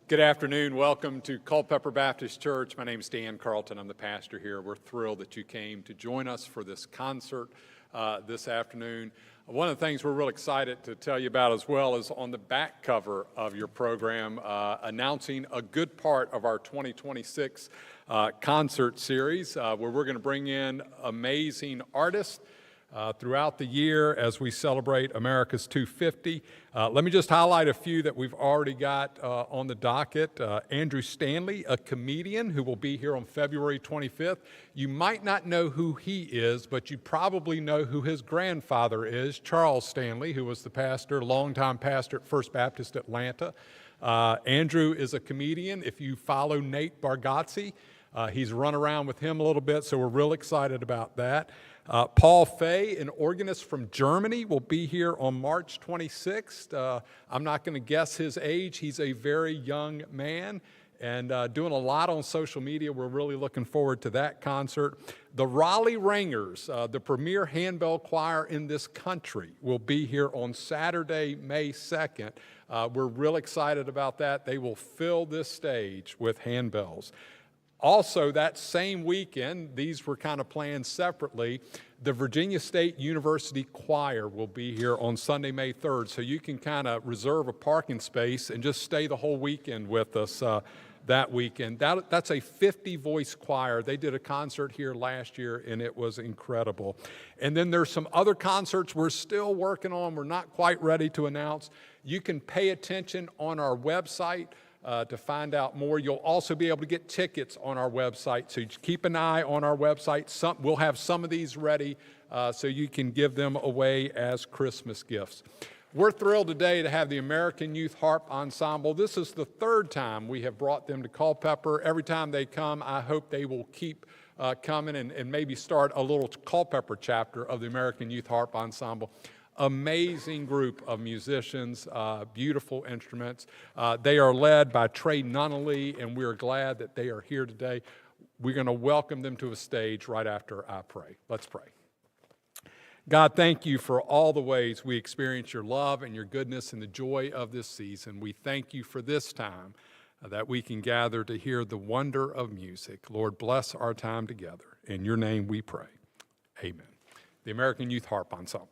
Good afternoon. Welcome to Culpeper Baptist Church. My name is Dan Carlton. I'm the pastor here. We're thrilled that you came to join us for this concert this afternoon. One of the things we're real excited to tell you about as well is on the back cover of your program, announcing a good part of our 2026 concert series, where we're going to bring in amazing artists throughout the year as we celebrate America's 250. Let me just highlight a few that we've already got on the docket. Andrew Stanley, a comedian who will be here on February 25th. You might not know who he is, but you probably know who his grandfather is, Charles Stanley, who was the pastor, longtime pastor at First Baptist Atlanta. Andrew is a comedian. If you follow Nate Bargatze, he's run around with him a little bit, so we're real excited about that. Paul Fay, an organist from Germany, will be here on March 26th. I'm not going to guess his age. He's a very young man and doing a lot on social media. We're really looking forward to that concert. The Raleigh Ringers, the premier handbell choir in this country, will be here on Saturday, May 2nd. We're real excited about that. They will fill this stage with handbells. Also, that same weekend, these were kind of planned separately, the Virginia State University Choir will be here on Sunday, May 3rd, so you can kind of reserve a parking space and just stay the whole weekend with us that weekend. That's a 50-voice choir. They did a concert here last year, and it was incredible. And then there's some other concerts we're still working on. We're not quite ready to announce. You can pay attention on our website to find out more. You'll also be able to get tickets on our website, so keep an eye on our website. We'll have some of these ready so you can give them away as Christmas gifts. We're thrilled today to have the American Youth Harp Ensemble. This is the third time we have brought them to Culpeper. Every time they come, I hope they will keep coming and maybe start a little Culpeper chapter of the American Youth Harp Ensemble. Amazing group of musicians, beautiful instruments. They are led by Trey Nunnally, and we are glad that they are here today. We're going to welcome them to a stage right after I pray. Let's pray. God, thank you for all the ways we experience your love and your goodness and the joy of this season. We thank you for this time that we can gather to hear the wonder of music. Lord, bless our time together. In your name we pray. Amen. The American Youth Harp Ensemble.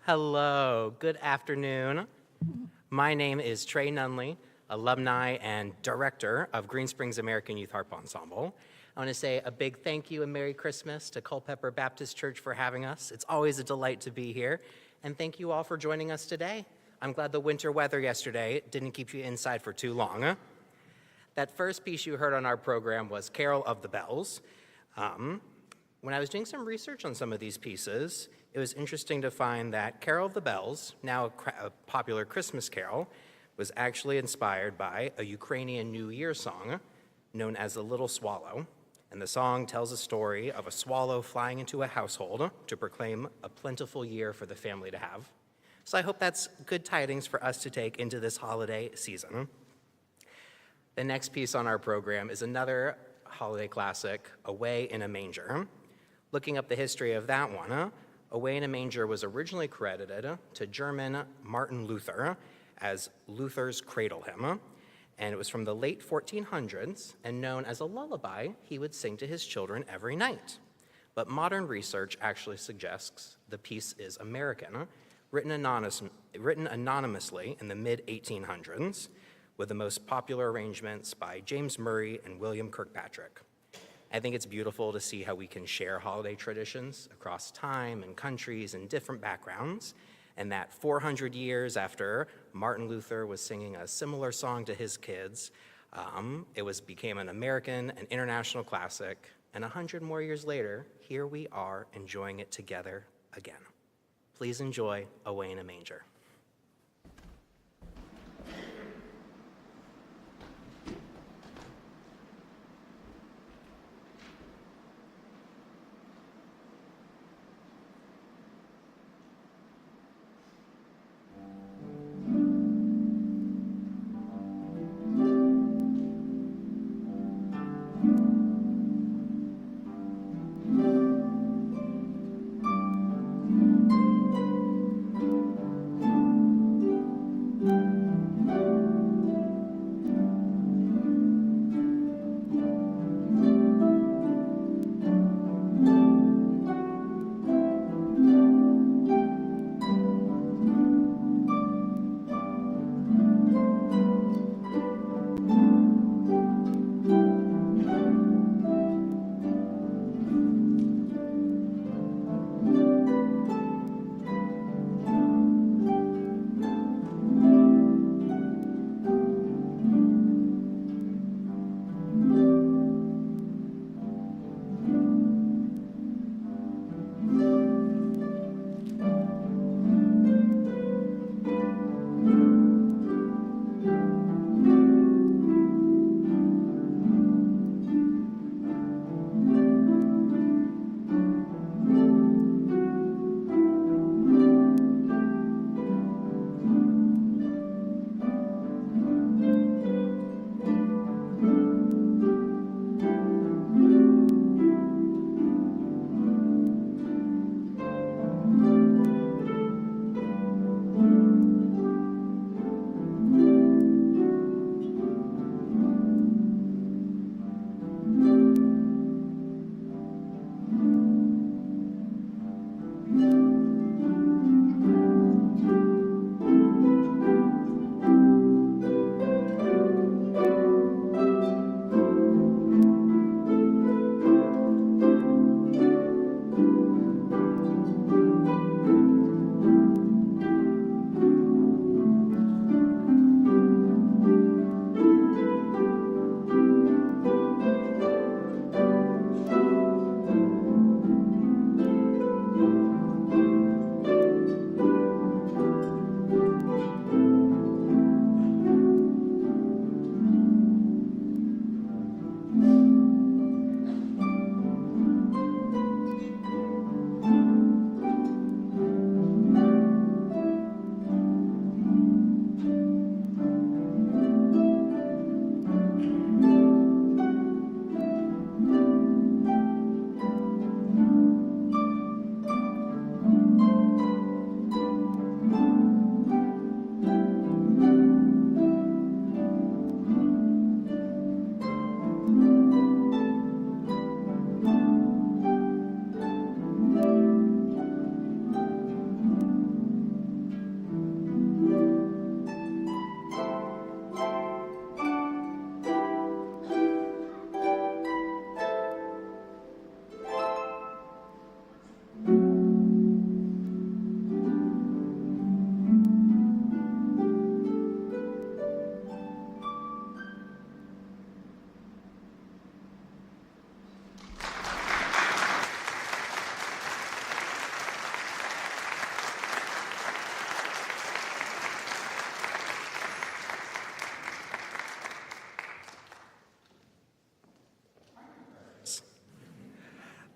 Hello, good afternoon. My name is Trey Nunley, alumni and director of Green Springs American Youth Harp Ensemble. I want to say a big thank you and Merry Christmas to Culpeper Baptist Church for having us. It's always a delight to be here, and thank you all for joining us today. I'm glad the winter weather yesterday didn't keep you inside for too long. That first piece you heard on our program was Carol of the Bells. When I was doing some research on some of these pieces, it was interesting to find that Carol of the Bells, now a popular Christmas carol, was actually inspired by a Ukrainian New Year song known as The Little Swallow. And the song tells a story of a swallow flying into a household to proclaim a plentiful year for the family to have. So I hope that's good tidings for us to take into this holiday season. The next piece on our program is another holiday classic, Away in a Manger. Looking up the history of that one, Away in a Manger was originally credited to German Martin Luther as Luther's Cradle Hymn, and it was from the late 1400s and known as a lullaby he would sing to his children every night. But modern research actually suggests the piece is American, written anonymously in the mid-1800s, with the most popular arrangements by James Murray and William Kirkpatrick. I think it's beautiful to see how we can share holiday traditions across time and countries and different backgrounds, and that 400 years after Martin Luther was singing a similar song to his kids, it became an American and international classic, and 100 more years later, here we are enjoying it together again. Please enjoy Away in a Manger.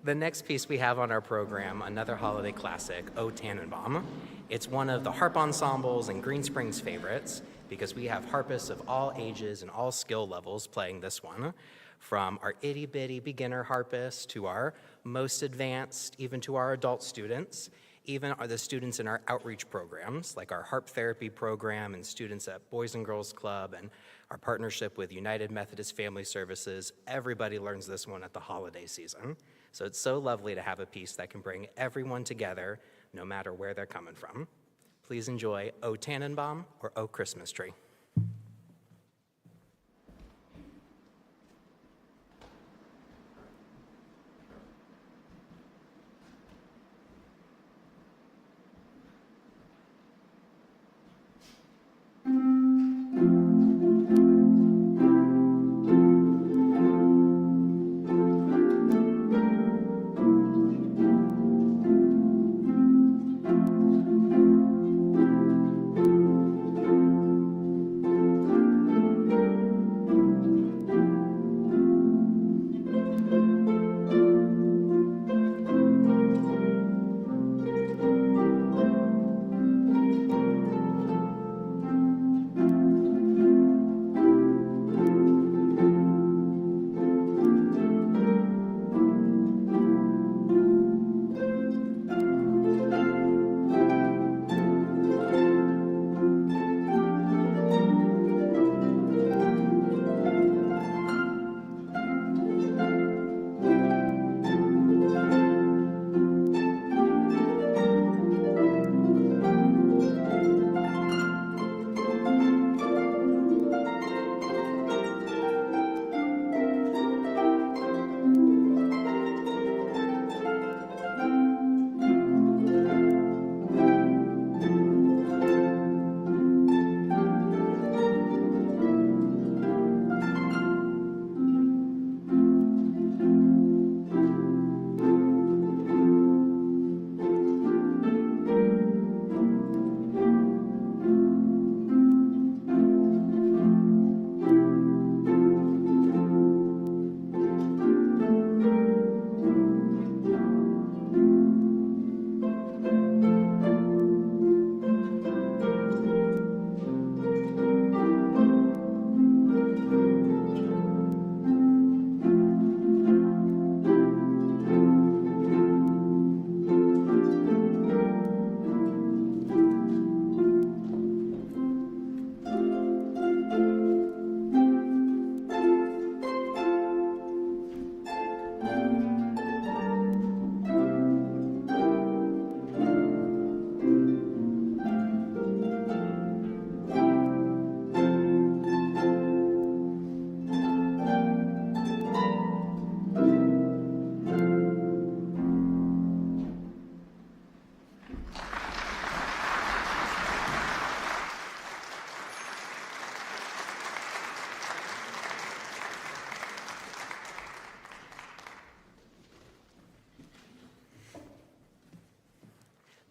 The next piece we have on our program, another holiday classic, O Tannenbaum. It's one of the harp ensembles and Green Springs favorites because we have harpists of all ages and all skill levels playing this one, from our itty-bitty beginner harpists to our most advanced, even to our adult students, even are the students in our outreach programs, like our harp therapy program and students at Boys and Girls Club and our partnership with United Methodist Family Services. Everybody learns this one at the holiday season. So it's so lovely to have a piece that can bring everyone together, no matter where they're coming from. Please enjoy O Tannenbaum or O Christmas Tree.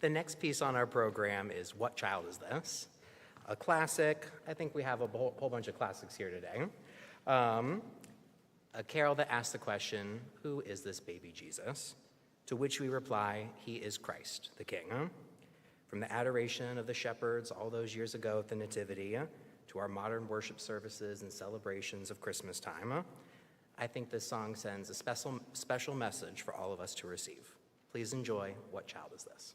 The next piece on our program is What Child Is This? A classic. I think we have a whole bunch of classics here today. A carol that asks the question, who is this baby Jesus? To which we reply, he is Christ, the King. From the adoration of the shepherds all those years ago at the Nativity to our modern worship services and celebrations of Christmas time, I think this song sends a special message for all of us to receive. Please enjoy What Child Is This?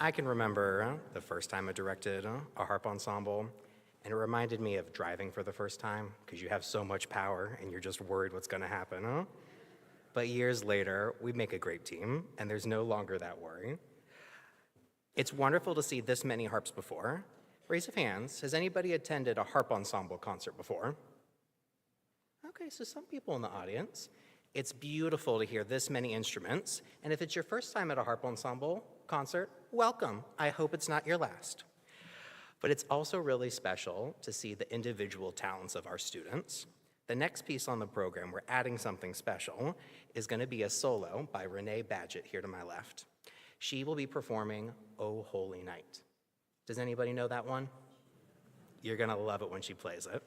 I can remember the first time I directed a harp ensemble, and it reminded me of driving for the first time because you have so much power and you're just worried what's going to happen. But years later, we make a great team, and there's no longer that worry. It's wonderful to see this many harps before. Raise of hands. Has anybody attended a harp ensemble concert before? Okay, so some people in the audience. It's beautiful to hear this many instruments, and if it's your first time at a harp ensemble concert, welcome. I hope it's not your last. But it's also really special to see the individual talents of our students. The next piece on the program, we're adding something special, is going to be a solo by Renee Badgett here to my left. She will be performing "O Holy Night." Does anybody know that one? You're going to love it when she plays it.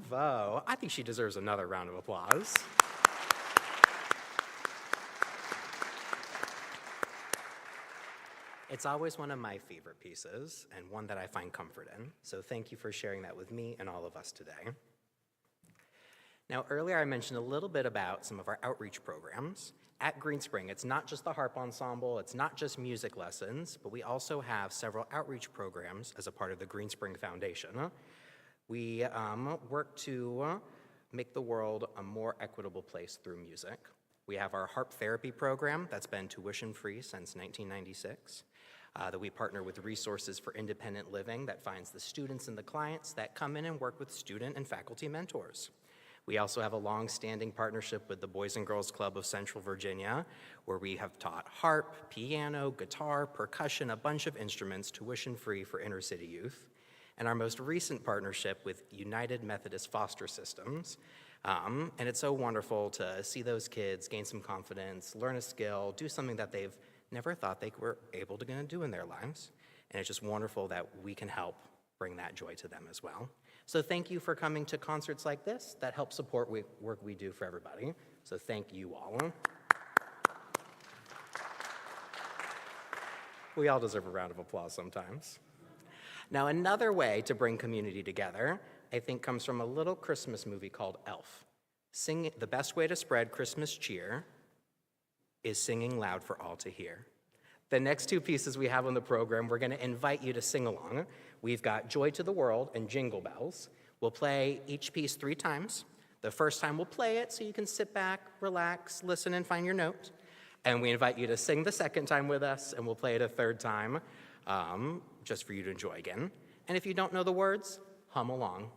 Bravo. I think she deserves another round of applause. It's always one of my favorite pieces and one that I find comfort in. So thank you for sharing that with me and all of us today. Now, earlier I mentioned a little bit about some of our outreach programs. At Greenspring, it's not just the harp ensemble, it's not just music lessons, but we also have several outreach programs as a part of the Greenspring Foundation. We work to make the world a more equitable place through music. We have our harp therapy program that's been tuition-free since 1996, that we partner with Resources for Independent Living that finds the students and the clients that come in and work with student and faculty mentors. We also have a long-standing partnership with the Boys and Girls Club of Central Virginia, where we have taught harp, piano, guitar, percussion, a bunch of instruments tuition-free for inner-city youth. And our most recent partnership with United Methodist Foster Systems. And it's so wonderful to see those kids gain some confidence, learn a skill, do something that they've never thought they were able to do in their lives. And it's just wonderful that we can help bring that joy to them as well. So thank you for coming to concerts like this that help support work we do for everybody. So thank you all. We all deserve a round of applause sometimes. Now, another way to bring community together, I think, comes from a little Christmas movie called Elf. The best way to spread Christmas cheer is singing loud for all to hear. The next two pieces we have on the program, we're going to invite you to sing along. We've got Joy to the World and Jingle Bells. We'll play each piece 3 times. The first time we'll play it so you can sit back, relax, listen, and find your note. And we invite you to sing the second time with us, and we'll play it a third time, just for you to enjoy again. And if you don't know the words, hum along.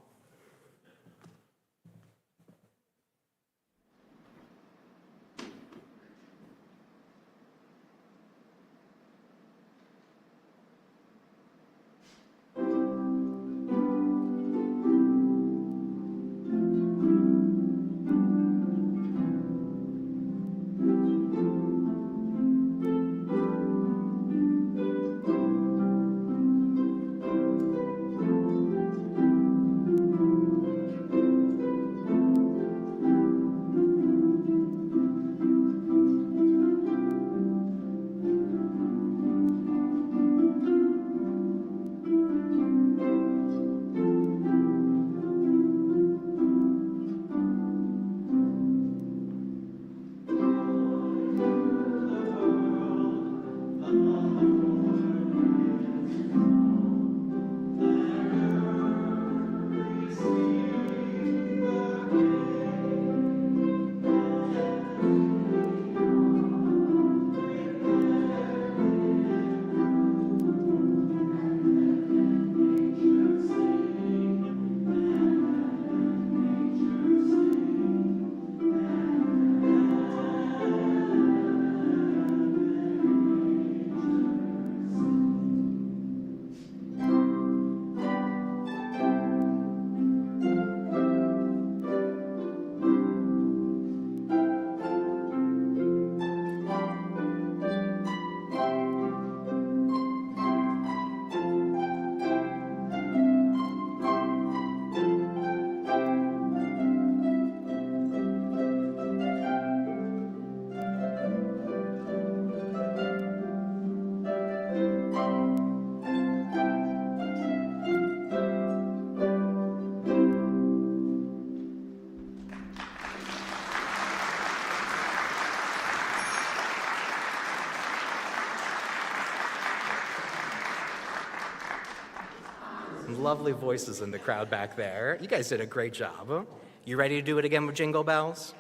Lovely voices in the crowd back there. You guys did a great job. You ready to do it again with Jingle Bells?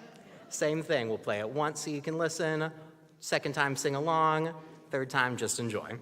Same thing. We'll play it once so you can listen. Second time, sing along. Third time, just enjoy.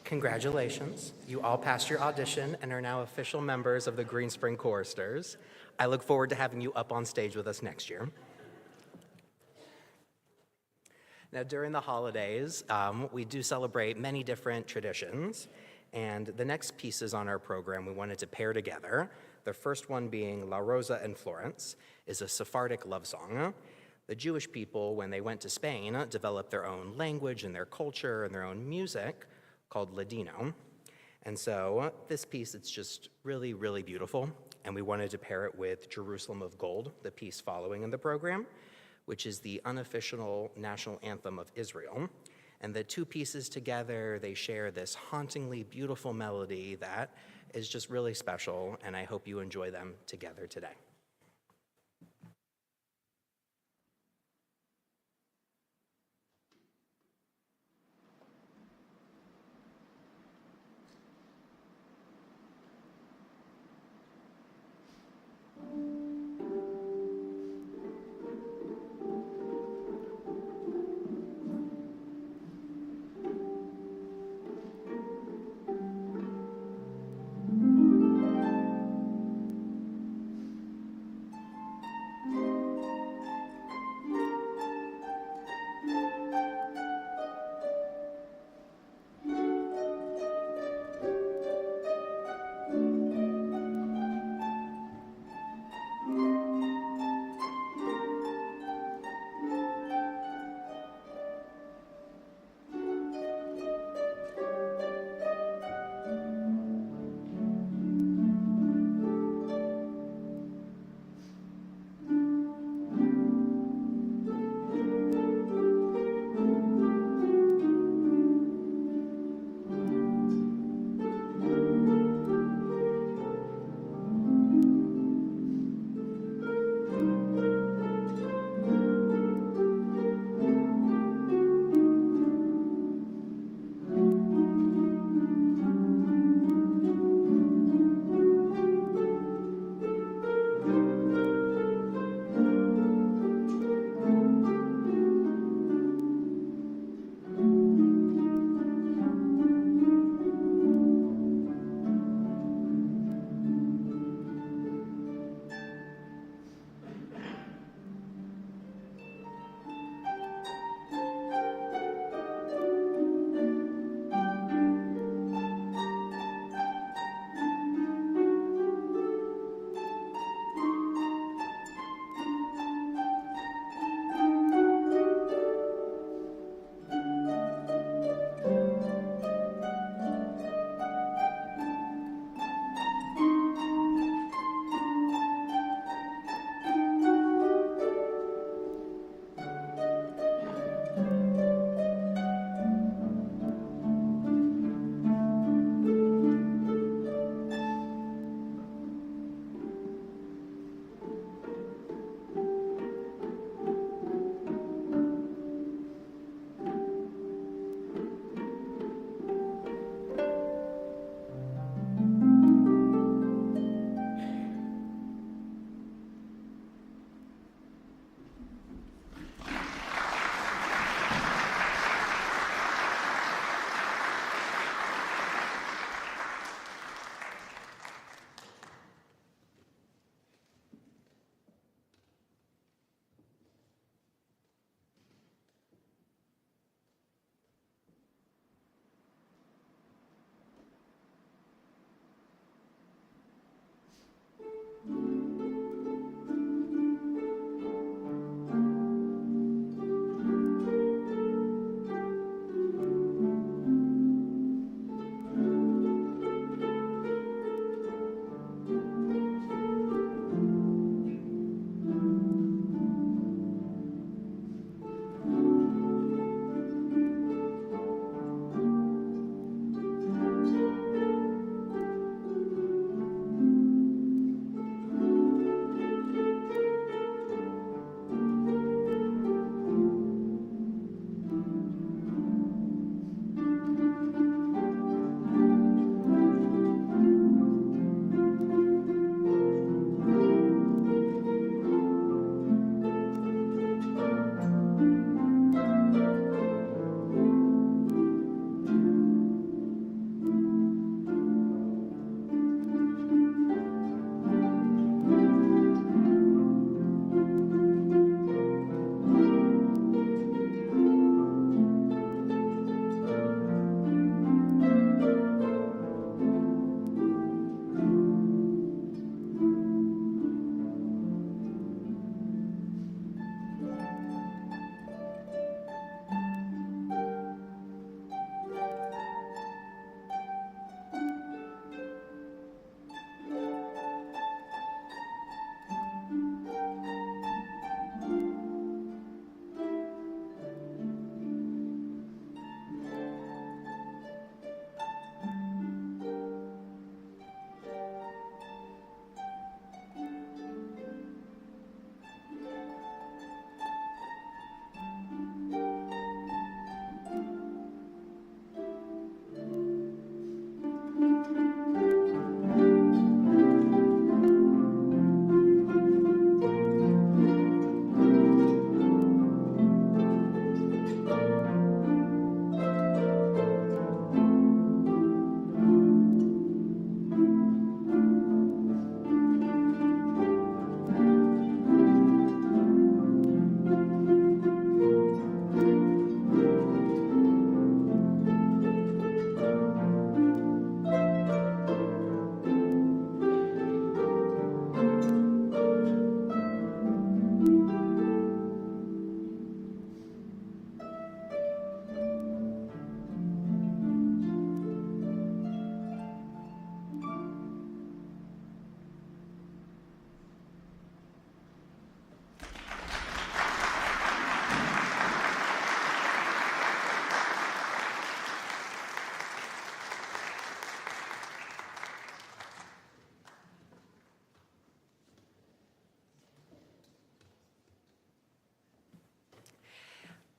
Congratulations. You all passed your audition and are now official members of the Green Spring Choristers. I look forward to having you up on stage with us next year. Now, during the holidays, we do celebrate many different traditions, and the next pieces on our program we wanted to pair together. The first one being La Rosa en Florence is a Sephardic love song. The Jewish people, when they went to Spain, developed their own language and their culture and their own music called Ladino. And so this piece, it's just really, really beautiful, and we wanted to pair it with Jerusalem of Gold, the piece following in the program, which is the unofficial national anthem of Israel. And the two pieces together, they share this hauntingly beautiful melody that is just really special, and I hope you enjoy them together today.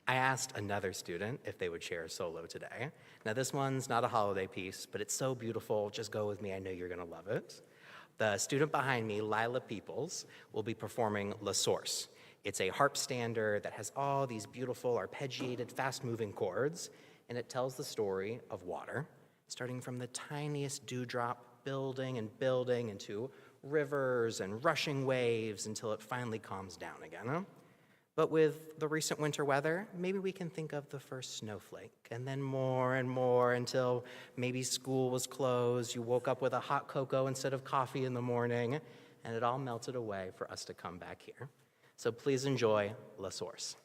I asked another student if they would share a solo today. Now, this one's not a holiday piece, but it's so beautiful. Just go with me. I know you're going to love it. The student behind me, Lila Peoples, will be performing La Source. It's a harp standard that has all these beautiful, arpeggiated, fast-moving chords, and it tells the story of water, starting from the tiniest dewdrop, building into rivers and rushing waves until it finally calms down again. But with the recent winter weather, maybe we can think of the first snowflake, and then more and more until maybe school was closed, you woke up with a hot cocoa instead of coffee in the morning, and it all melted away for us to come back here. So please enjoy La Source.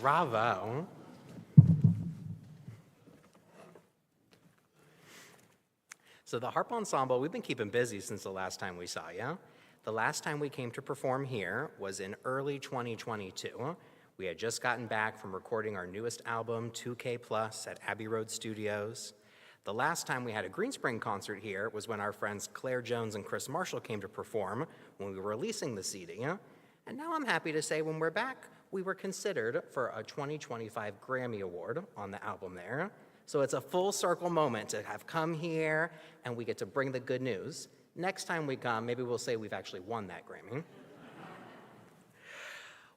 Bravo. So the harp ensemble, we've been keeping busy since the last time we saw you. The last time we came to perform here was in early 2022. We had just gotten back from recording our newest album, 2K Plus, at Abbey Road Studios. The last time we had a Greenspring concert here was when our friends Claire Jones and Chris Marshall came to perform when we were releasing the CD. And now I'm happy to say when we're back, we were considered for a 2025 Grammy Award on the album there. So it's a full circle moment to have come here and we get to bring the good news. Next time we come, maybe we'll say we've actually won that Grammy.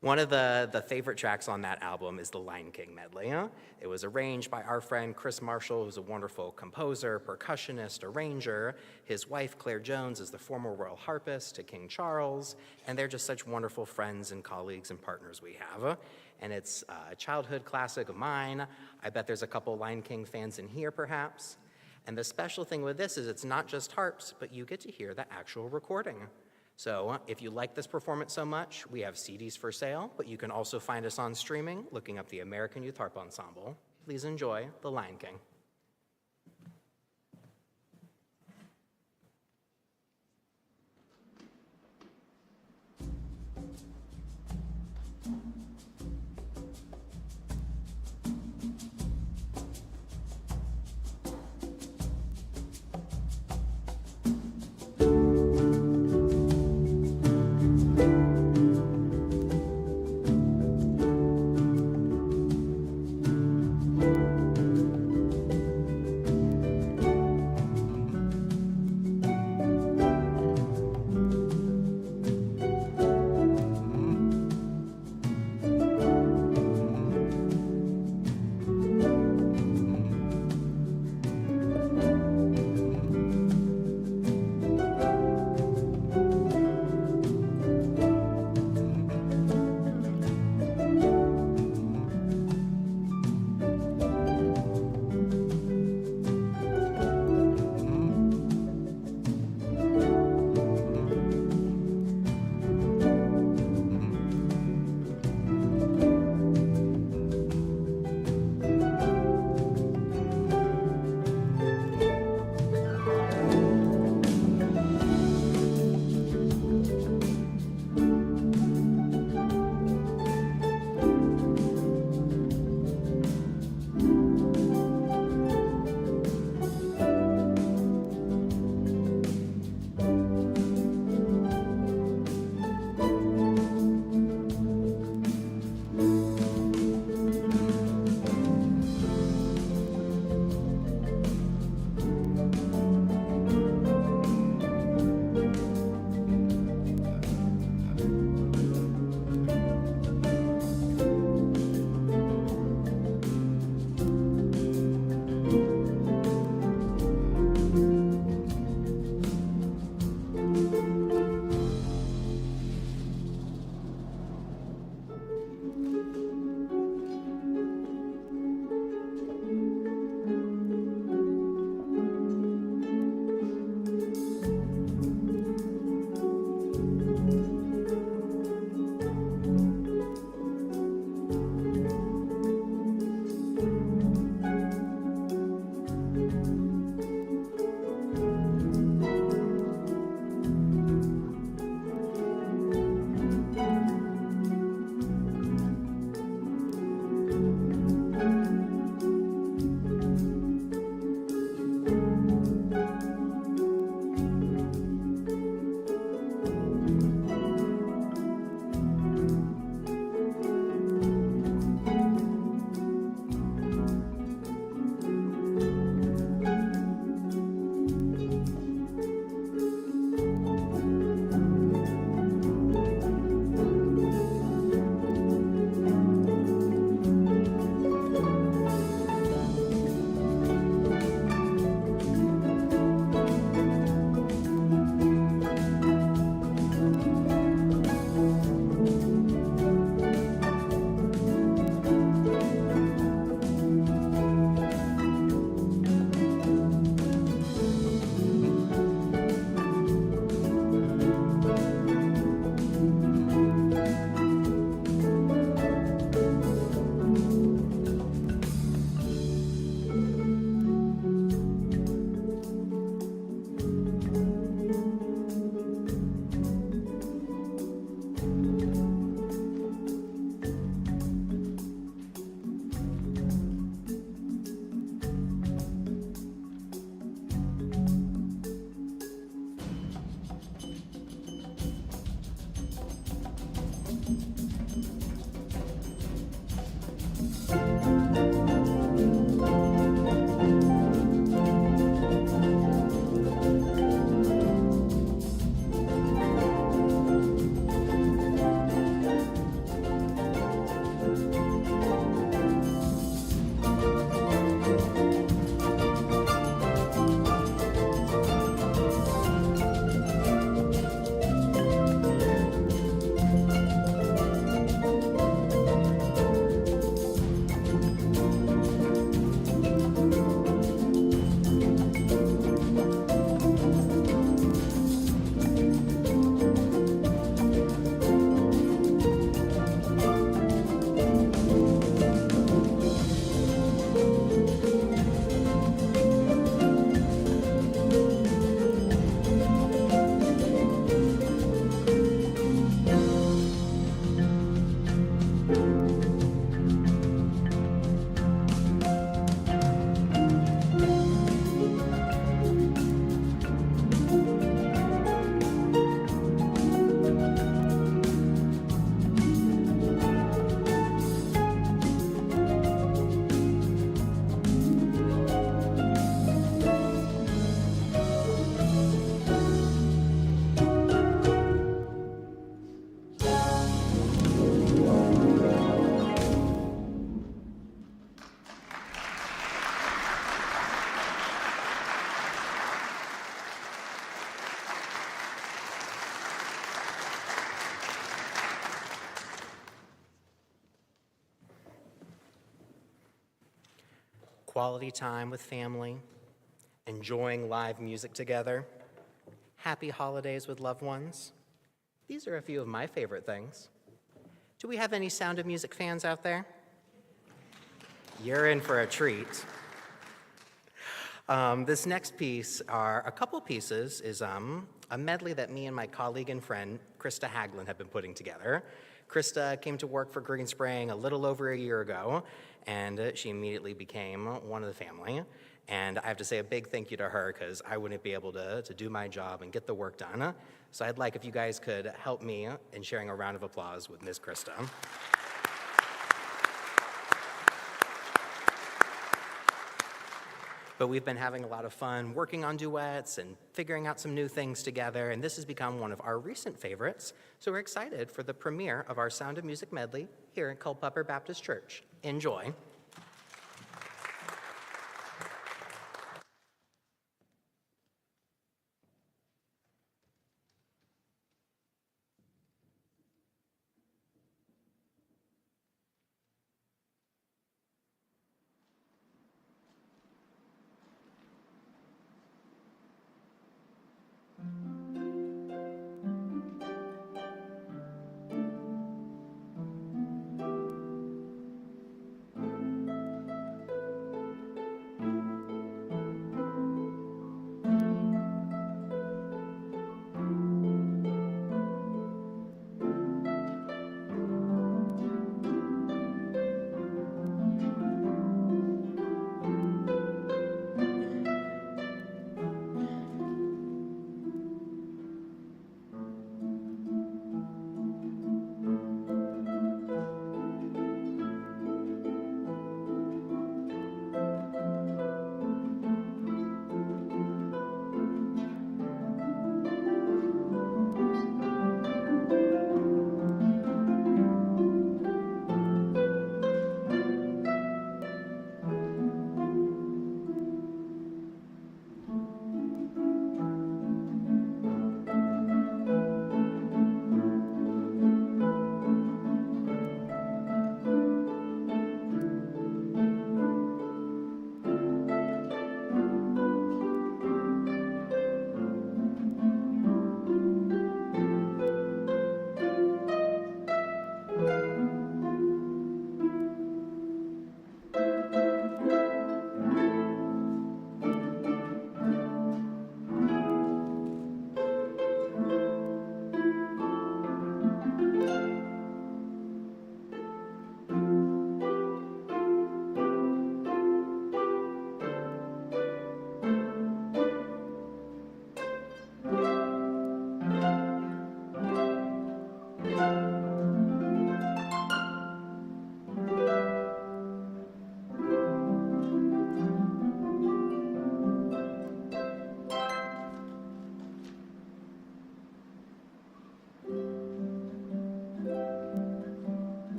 One of the favorite tracks on that album is the Lion King medley. It was arranged by our friend Chris Marshall, who's a wonderful composer, percussionist, arranger. His wife, Claire Jones, is the former royal harpist to King Charles, and they're just such wonderful friends and colleagues and partners we have. And it's a childhood classic of mine. I bet there's a couple Lion King fans in here, perhaps. And the special thing with this is it's not just harps, but you get to hear the actual recording. So if you like this performance so much, we have CDs for sale, but you can also find us on streaming, looking up the American Youth Harp Ensemble. Please enjoy The Lion King. Quality time with family, enjoying live music together, happy holidays with loved ones. These are a few of my favorite things. Do we have any Sound of Music fans out there? You're in for a treat. This next piece are a couple pieces, is a medley that me and my colleague and friend, Krista Haglund, have been putting together. Krista came to work for Greenspring a little over a year ago, and she immediately became one of the family. And I have to say a big thank you to her, because I wouldn't be able to do my job and get the work done. So I'd like if you guys could help me in sharing a round of applause with Ms. Krista. But we've been having a lot of fun working on duets and figuring out some new things together, and this has become one of our recent favorites. So we're excited for the premiere of our Sound of Music medley here at Culpeper Baptist Church. Enjoy.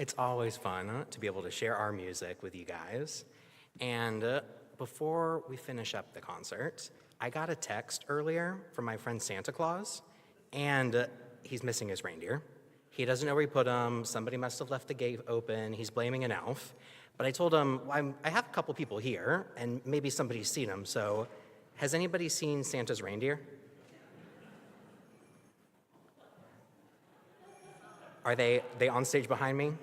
It's always fun to be able to share our music with you guys. And before we finish up the concert, I got a text earlier from my friend Santa Claus, and he's missing his reindeer. He doesn't know where he put them. Somebody must have left the gate open. He's blaming an elf. But I told him, well, I have a couple people here, and maybe somebody's seen him. So has anybody seen Santa's reindeer? Are they on stage behind me?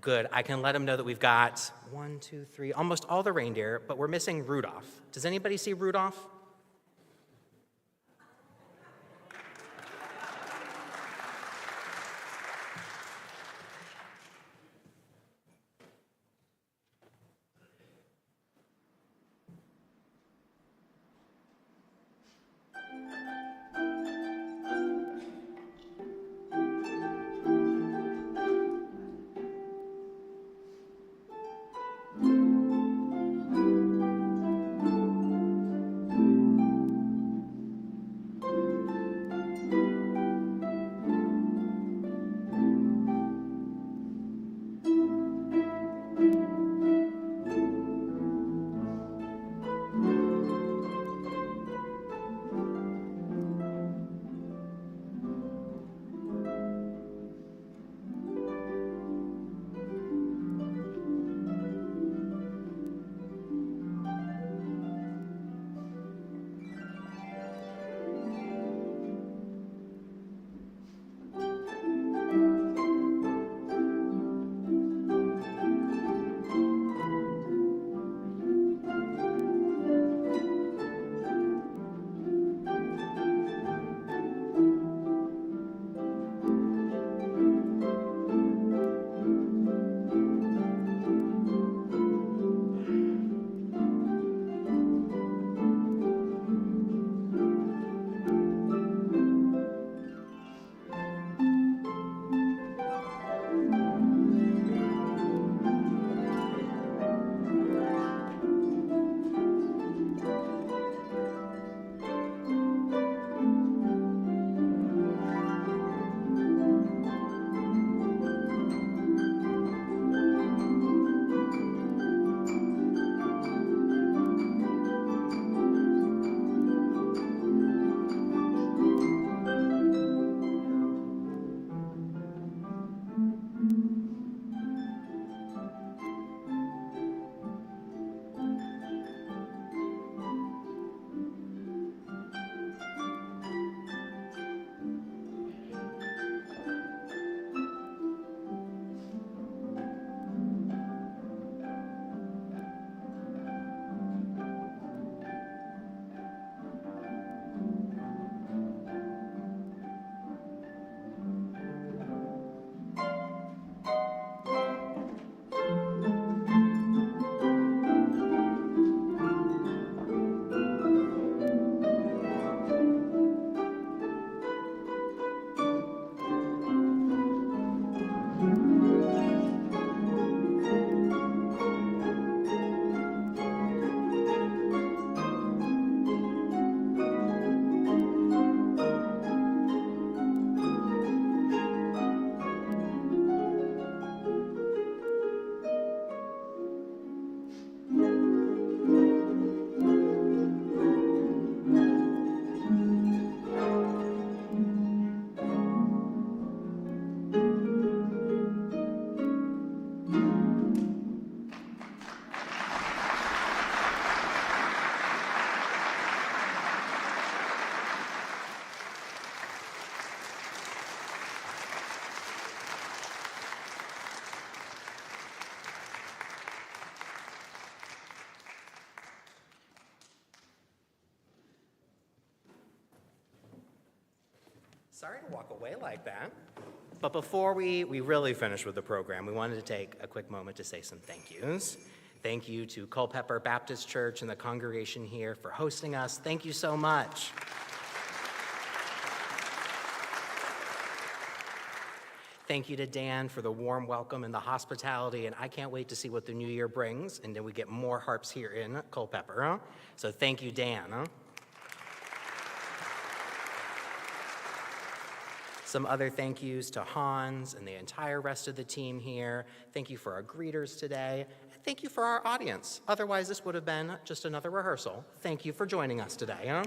Good, I can let them know that we've got 1, 2, 3, almost all the reindeer, but we're missing Rudolph. Does anybody see Rudolph? Sorry to walk away like that. But before we really finish with the program, we wanted to take a quick moment to say some thank yous. Thank you to Culpeper Baptist Church and the congregation here for hosting us. Thank you so much. Thank you to Dan for the warm welcome and the hospitality, and I can't wait to see what the new year brings, and then we get more harps here in Culpeper. So thank you, Dan. Some other thank yous to Hans and the entire rest of the team here. Thank you for our greeters today. And thank you for our audience. Otherwise, this would have been just another rehearsal. Thank you for joining us today.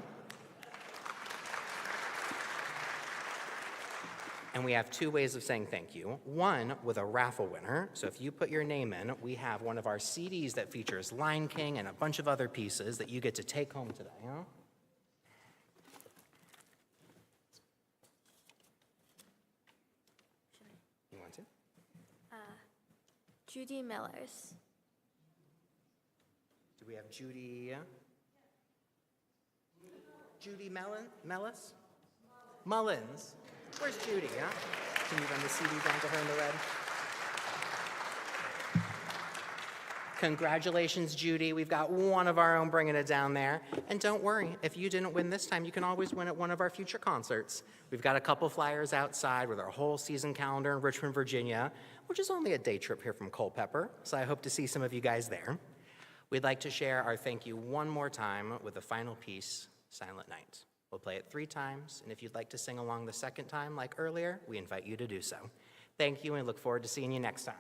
And we have two ways of saying thank you. One, with a raffle winner. So if you put your name in, we have one of our CDs that features Lion King and a bunch of other pieces that you get to take home today. You want to? Judy Millers. Do we have Judy? Judy Mellis? Mullins. Where's Judy, huh? Can you run the CD down to her in the red? Congratulations, Judy. We've got one of our own bringing it down there. And don't worry, if you didn't win this time, you can always win at one of our future concerts. We've got a couple flyers outside with our whole season calendar in Richmond, Virginia, which is only a day trip here from Culpeper, so I hope to see some of you guys there. We'd like to share our thank you one more time with the final piece, Silent Night. We'll play it 3 times, and if you'd like to sing along the second time like earlier, we invite you to do so. Thank you, and look forward to seeing you next time.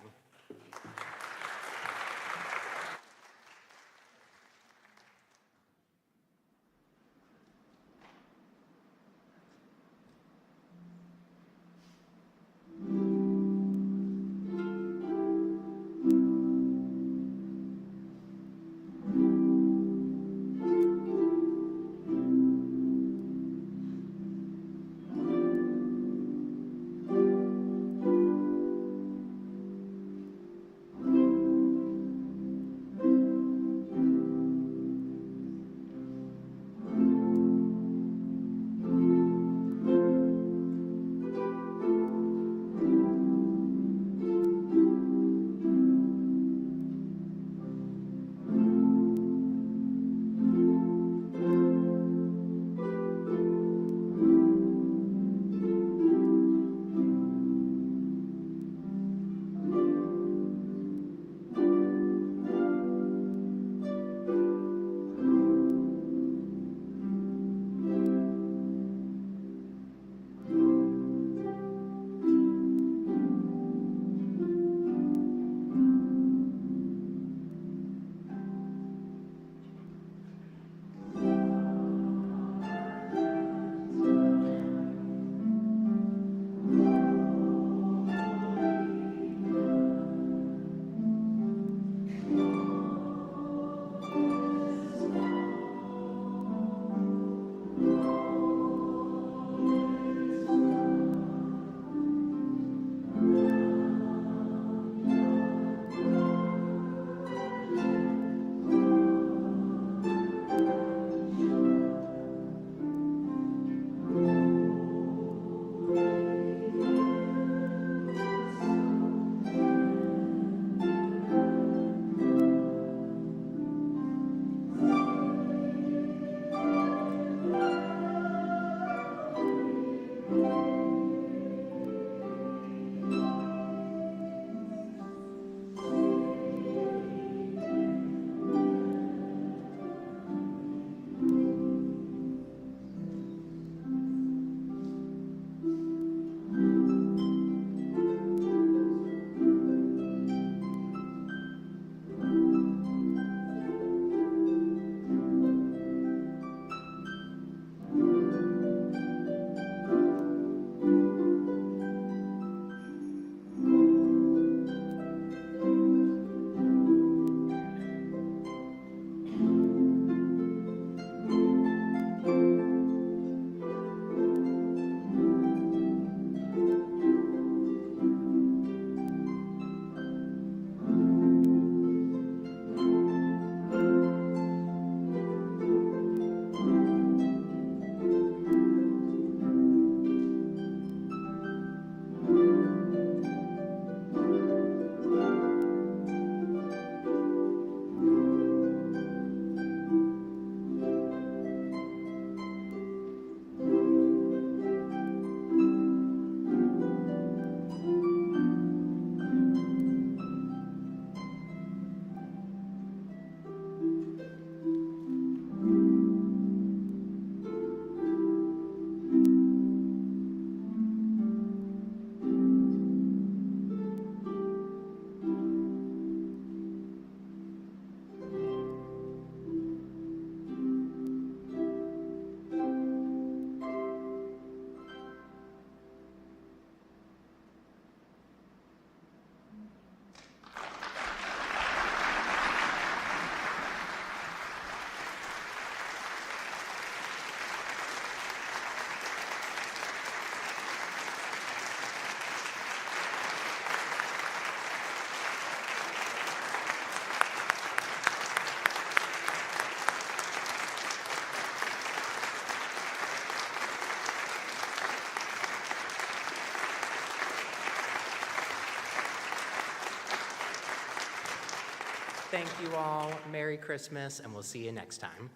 Thank you all. Merry Christmas, and we'll see you next time.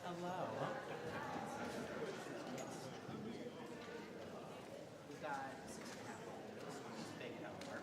Hello. We got 6.5. Big helper.